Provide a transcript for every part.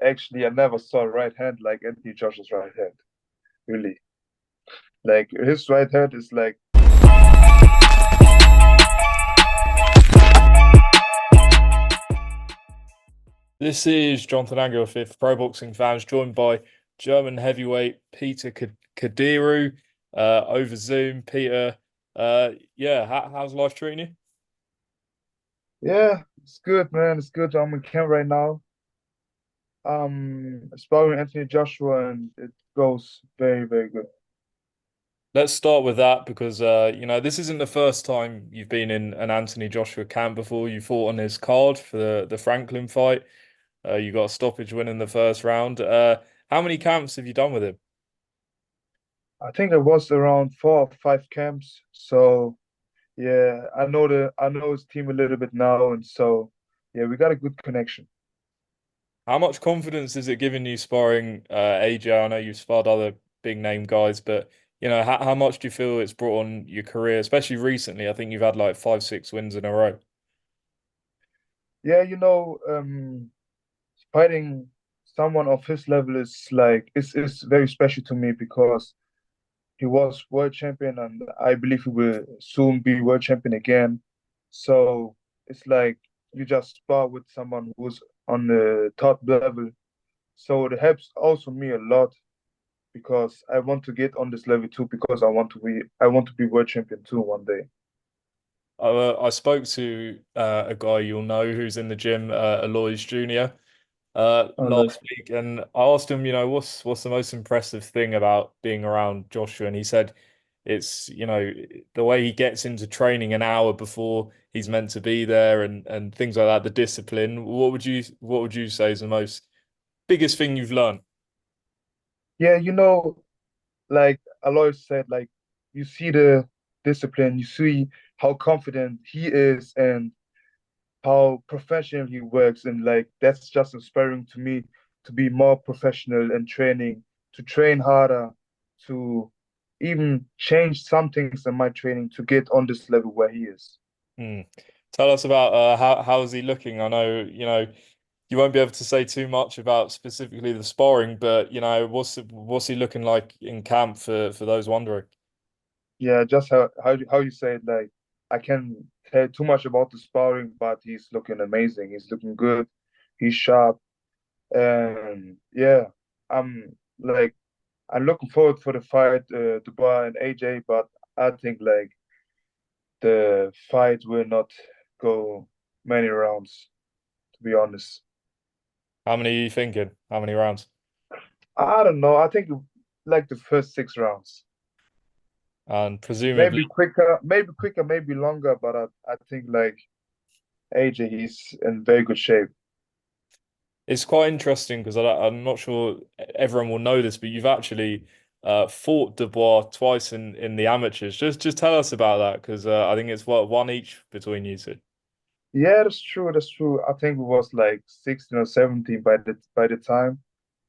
Actually, I never saw a right hand like Anthony Joshua's right hand. Really. Like his right hand is like This is Jonathan Anger, fifth pro boxing fans, joined by German heavyweight Peter Kadiru over Zoom. Peter, yeah, how's life treating you? yeah, it's good, man. It's good. I'm in camp right now. Sparring Anthony Joshua, and it goes very, very good. Let's start with that because this isn't the first time you've been in an Anthony Joshua camp before. You fought on his card for the Franklin fight. You got a stoppage win in the first round. How many camps have you done with him? I think it was around 4 or 5 camps. So yeah, I know his team a little bit now, and so yeah, we got a good connection. How much confidence is it giving you sparring AJ? I know you've sparred other big name guys, but how much do you feel it's brought on your career, especially recently? I think you've had like five, 6 wins in a row. Yeah, fighting someone of his level is like it's very special to me because he was world champion, and I believe he will soon be world champion again. So it's like you just spar with someone who's on the top level. So it helps also me a lot because I want to get on this level too because I want to be world champion too one day. I spoke to a guy you'll know who's in the gym, Aloys Jr. Unless Last week, and I asked him, what's the most impressive thing about being around Joshua, and he said it's the way he gets into training an hour before he's meant to be there, and things like that. The discipline. What would you say is the most biggest thing you've learned? yeah, like Aloy said, like you see the discipline, you see how confident he is and how professional he works, and like that's just inspiring to me to be more professional in training, to train harder, to even change some things in my training to get on this level where he is. Hmm. Tell us about how is he looking? I know you won't be able to say too much about specifically the sparring, but what's he looking like in camp for those wondering? Yeah, just how you say it, like I can't tell too much about the sparring, but he's looking amazing. He's looking good. He's sharp, and yeah, I'm like I'm looking forward for the fight, Dubois and AJ, but I think like the fight will not go many rounds, to be honest. How many are you thinking? How many rounds? I don't know. I think like the first 6 rounds. And presumably, Maybe quicker, maybe longer, but I think like AJ, he's in very good shape. it's quite interesting because I'm not sure everyone will know this, but you've actually fought Dubois twice in the amateurs. Just tell us about that because I think it's what one each between you two. Yeah, that's true. That's true. I think it was like 16 or 17 by the time.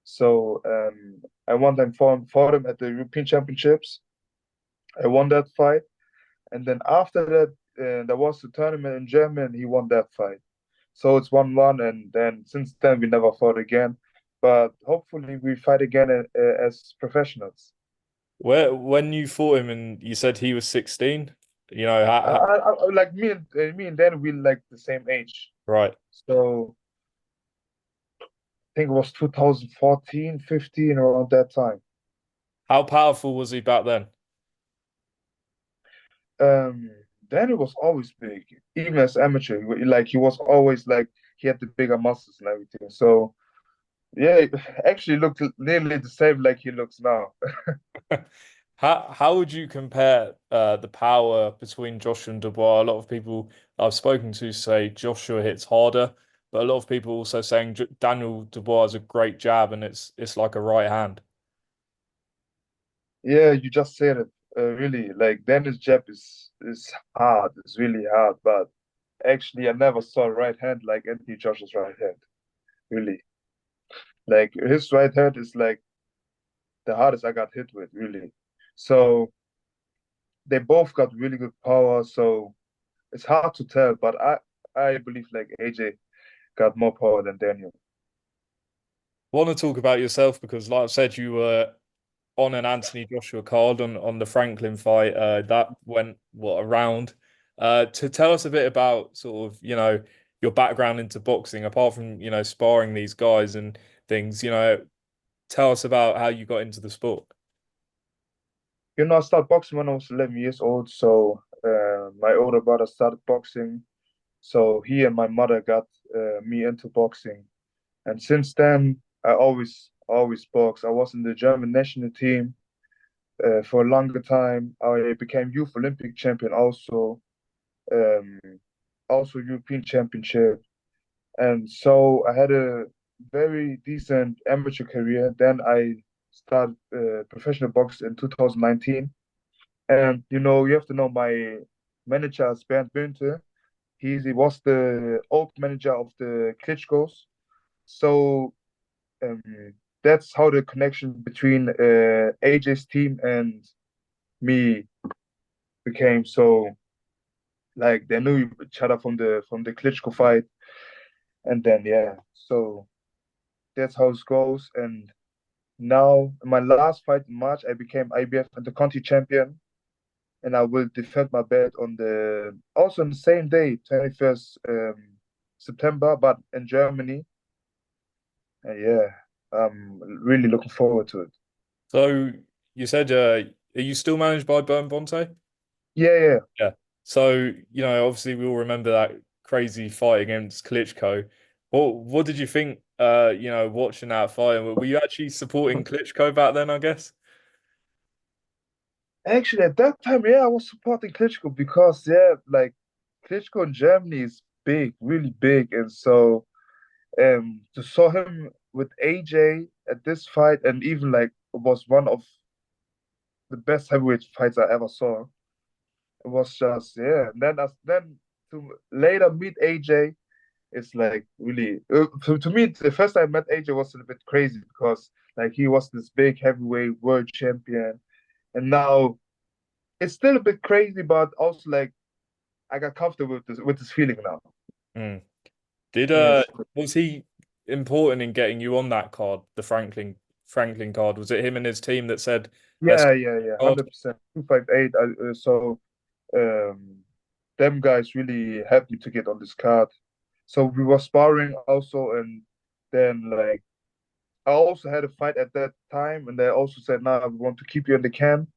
So I one time fought him at the European Championships. I won that fight. And then after that, there was a tournament in Germany. He won that fight. So it's 1-1. And then since then, we never fought again. But hopefully, we fight again as professionals. When you fought him and you said he was 16, Like me and Dan, we like the same age. right. So I think it was 2014, 15, around that time. How powerful was he back then? Um, Danny was always big, even as amateur. Like he was always like he had the bigger muscles and everything. So yeah, it actually looked nearly the same like he looks now. How would you compare the power between Joshua and Dubois? A lot of people I've spoken to say Joshua hits harder, but a lot of people also saying Daniel Dubois has a great jab and it's like a right hand. Yeah, you just said it. Really, like Danny's jab is hard. It's really hard. But actually, I never saw a right hand like Anthony Joshua's right hand. Really, like his right hand is like the hardest I got hit with. Really. So they both got really good power. So it's hard to tell, but I believe like AJ got more power than Daniel. want to talk about yourself because, like I said, you were on an Anthony Joshua card on the Franklin fight. That went what around. To tell us a bit about sort of your background into boxing, apart from sparring these guys and things. Tell us about how you got into the sport. I started boxing when I was 11 years old. So my older brother started boxing. So he and my mother got me into boxing. And since then, I always boxed. I was in the German national team for a longer time. I became youth Olympic champion also, um, also European championship. And so I had a very decent amateur career. Then I started professional boxing in 2019. And you have to know my manager is Burn Bonte. He was the old manager of the Klitschko's. So um, that's how the connection between AJ's team and me became. So like they knew each other from the Klitschko fight, and then yeah, so that's how it goes. And now in my last fight in March, I became IBF Interconti champion, and I will defend my belt on the also on the same day, 21st September, but in Germany. And yeah, I'm really looking forward to it. So you said, are you still managed by Burn Bonte? Yeah, yeah. Yeah. So, obviously we all remember that crazy fight against Klitschko. What did you think, watching that fight? Were you actually supporting Klitschko back then, I guess? Actually, at that time, yeah, I was supporting Klitschko because, yeah, like Klitschko in Germany is big, really big, and so to saw him with AJ at this fight, and even like it was one of the best heavyweight fights I ever saw. It was just yeah. And then to later meet AJ, it's like really to me the first time I met AJ was a bit crazy because like he was this big heavyweight world champion, and now it's still a bit crazy, but also like I got comfortable with this feeling now. Mm. Did Yes. was he important in getting you on that card, the Franklin card? Was it him and his team that said, let's Yeah, card? 100%. 258. So um, them guys really helped me to get on this card. So we were sparring also, and then like I also had a fight at that time, and they also said, "Now we want to keep you in the camp."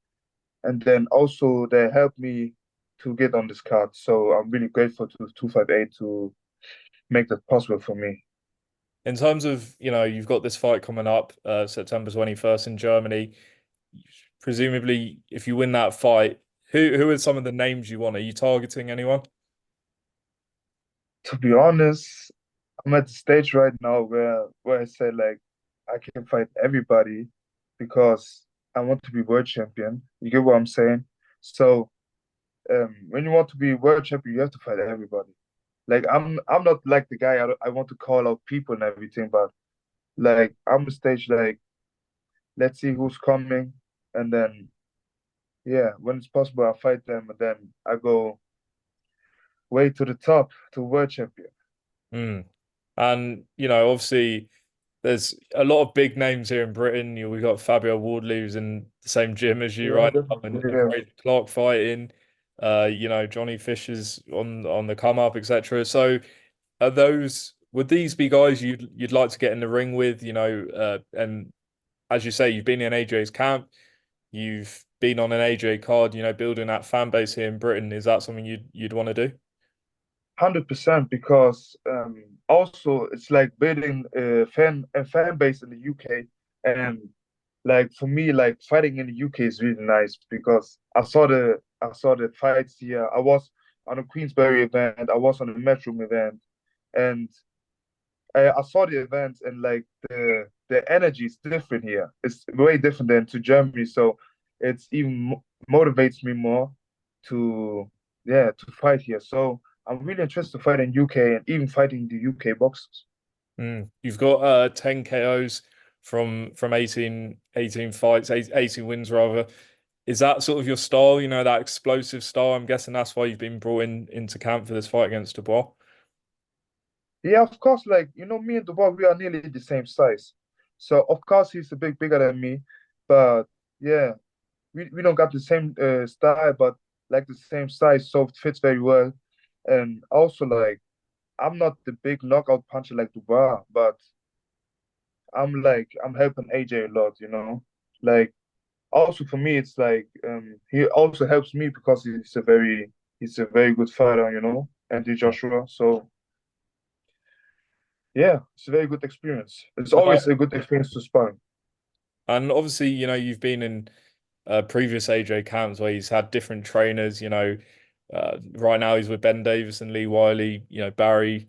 And then also they helped me to get on this card. So I'm really grateful to 258 to make that possible for me. In terms of, you've got this fight coming up, September 21st in Germany. Presumably, if you win that fight, who are some of the names you want? Are you targeting anyone? To be honest, I'm at the stage right now where I say like I can fight everybody because I want to be world champion. You get what I'm saying? So when you want to be world champion, you have to fight everybody. Like I'm not like the guy I want to call out people and everything, but like I'm a stage like let's see who's coming, and then yeah, when it's possible, I fight them, and then I go way to the top to world champion. Mm. And, obviously there's a lot of big names here in Britain. We've got Fabio Wardley who's in the same gym as you Yeah, right now, and definitely. Yeah, Fraser Clark fighting. Johnny Fisher's on the come up, etc. So would these be guys you'd like to get in the ring with? And as you say, you've been in AJ's camp, you've been on an AJ card, building that fan base here in Britain. Is that something you'd want to do? 100% because also it's like building a fan base in the UK, and like for me like fighting in the UK is really nice because I saw the fights here. I was on a Queensberry event, I was on a Metro event, and I saw the events, and like the energy is different here. It's way different than to Germany, so it's even motivates me more to yeah to fight here. So I'm really interested to fight in UK and even fighting the UK boxers. Mm. You've got 10 KOs from 18 fights, 18 wins rather. Is that sort of your style, that explosive style? I'm guessing that's why you've been brought into camp for this fight against Dubois. Yeah, of course. Like me and Dubois, we are nearly the same size. So of course he's a bit bigger than me, but yeah, we don't got the same style, but like the same size, so it fits very well. And also like I'm not the big knockout puncher like Dubois, but I'm helping AJ a lot, you know. Like also for me, it's like he also helps me because he's a very good fighter, you know, Anthony Joshua. So yeah, it's a very good experience. It's always a good experience to spar. And obviously, you've been in previous AJ camps where he's had different trainers. Right now he's with Ben Davis and Lee Wiley. Barry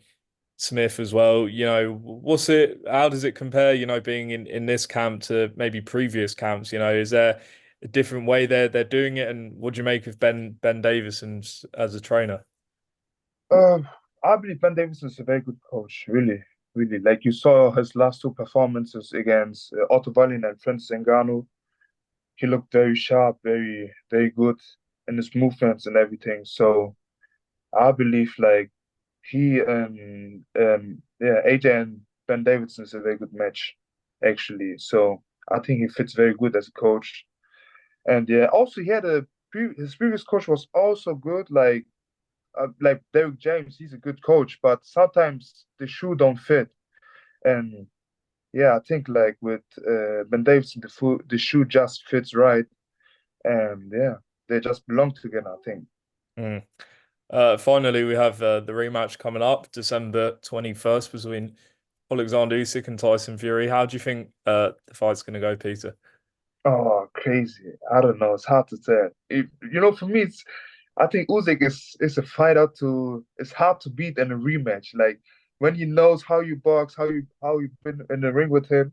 Smith as well. What's it? How does it compare? Being in this camp to maybe previous camps. Is there a different way they're doing it? And what do you make of Ben Davis and as a trainer? Um, I believe Ben Davis is a very good coach, really, really. Like you saw his last two performances against Otto Wallin and Francis Ngannou. He looked very sharp, very good in his movements and everything. So I believe like yeah, AJ and Ben Davidson is a very good match, actually. So I think he fits very good as a coach. And yeah, also he had his previous coach was also good, like Derek James. He's a good coach, but sometimes the shoe don't fit. And yeah, I think like with Ben Davidson, the shoe just fits right, and yeah, they just belong together, I think. Mm. Finally, we have the rematch coming up December 21st between Oleksandr Usyk and Tyson Fury. How do you think the fight's going to go, Peter? Oh, crazy. I don't know. It's hard to tell. For me, I think Usyk is a fighter it's hard to beat in a rematch. Like when he knows how you box, how you been in the ring with him.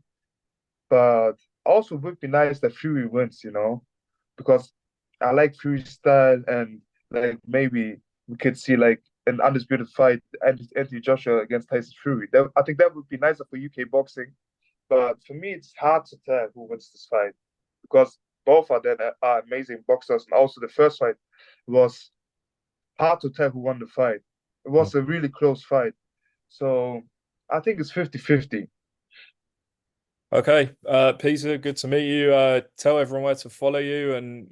But also would be nice that Fury wins, because I like Fury's style and like maybe we could see like an undisputed fight, Anthony Joshua against Tyson Fury. I think that would be nicer for UK boxing. But for me, it's hard to tell who wins this fight because both of them are amazing boxers. And also, the first fight was hard to tell who won the fight. It Mm. was a really close fight. So I think it's 50-50. Okay, Peter, good to meet you. Tell everyone where to follow you, and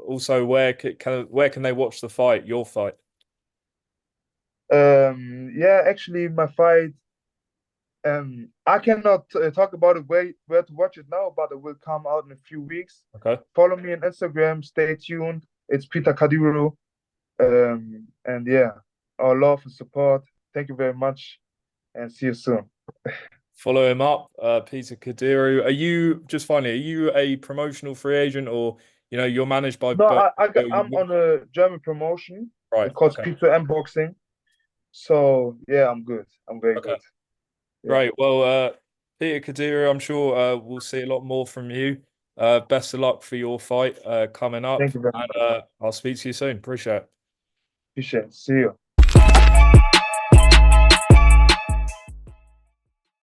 also where can they watch the fight, your fight? Yeah, actually, my fight. I cannot talk about it where to watch it now, but it will come out in a few weeks. Okay. Follow me on Instagram. Stay tuned. It's Peter Kadiru. And yeah, our love and support. Thank you very much, and see you soon. Follow him up, Peter Kadiru. Are you a promotional free agent, or you're managed by No, Burn I'm on a German promotion. Right. It calls Okay. P2M Boxing. So yeah, I'm good. I'm very Okay. good. Yeah. Great. Well, Peter Kadiru, I'm sure we'll see a lot more from you. Best of luck for your fight coming up, Thank you very and much. I'll speak to you soon. Appreciate it. Appreciate it. See you.